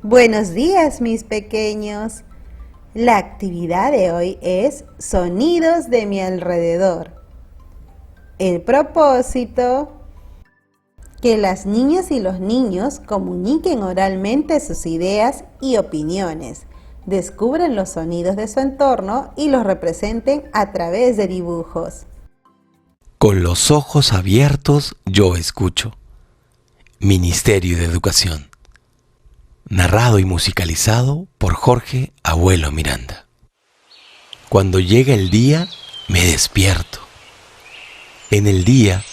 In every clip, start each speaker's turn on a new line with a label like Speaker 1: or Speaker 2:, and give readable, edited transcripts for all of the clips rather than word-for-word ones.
Speaker 1: Buenos días, mis pequeños. La actividad de hoy es sonidos de mi alrededor. El propósito, que las niñas y los niños comuniquen oralmente sus ideas y opiniones, descubran los sonidos de su entorno y los representen a través de dibujos.
Speaker 2: Con los ojos abiertos yo escucho. Ministerio de Educación. Narrado y musicalizado por Jorge Abuelo Miranda. Cuando llega el día, me despierto. En el día,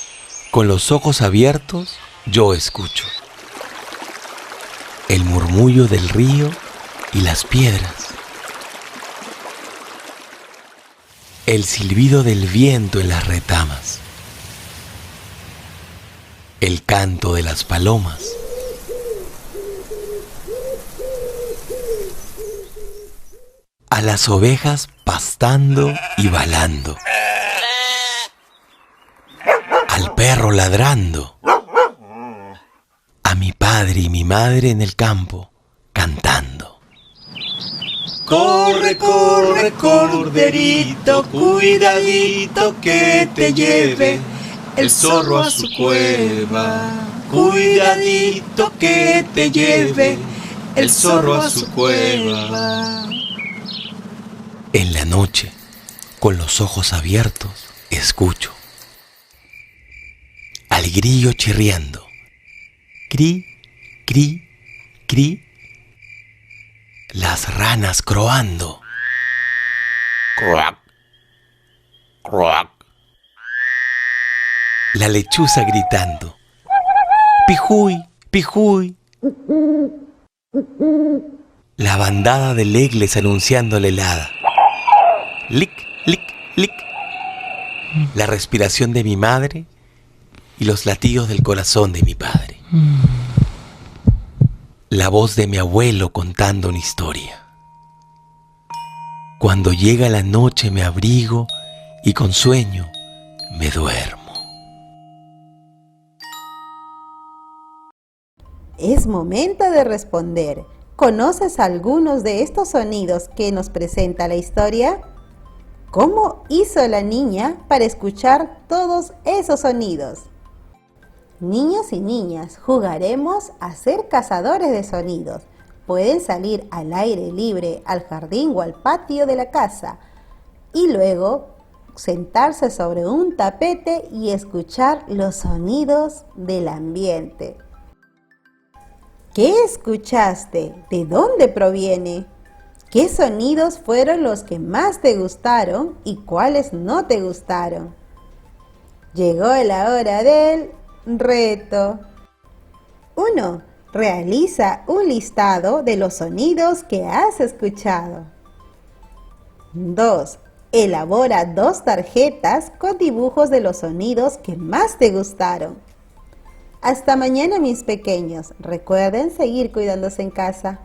Speaker 2: con los ojos abiertos, yo escucho. El murmullo del río y las piedras. El silbido del viento en las retamas. El canto de las palomas. A las ovejas pastando y balando. Al perro ladrando. A mi padre y mi madre en el campo cantando.
Speaker 3: Corre, corre, corderito, cuidadito que te lleve el zorro a su cueva. Cuidadito que te lleve el zorro a su cueva.
Speaker 2: En la noche, con los ojos abiertos, escucho al grillo chirriando. Cri, cri, cri. Las ranas croando. Croak, croak. La lechuza gritando. Pijuy, pijuy. La bandada de legles anunciando la helada. Lic, lic, lic. La respiración de mi madre y los latidos del corazón de mi padre. La voz de mi abuelo contando una historia. Cuando llega la noche me abrigo y con sueño me duermo.
Speaker 1: Es momento de responder. ¿Conoces algunos de estos sonidos que nos presenta la historia? ¿Cómo hizo la niña para escuchar todos esos sonidos? Niños y niñas, jugaremos a ser cazadores de sonidos. Pueden salir al aire libre, al jardín o al patio de la casa y luego sentarse sobre un tapete y escuchar los sonidos del ambiente. ¿Qué escuchaste? ¿De dónde proviene? ¿Qué sonidos fueron los que más te gustaron y cuáles no te gustaron? Llegó la hora del reto. 1. Realiza un listado de los sonidos que has escuchado. 2. Elabora 2 tarjetas con dibujos de los sonidos que más te gustaron. Hasta mañana, mis pequeños. Recuerden seguir cuidándose en casa.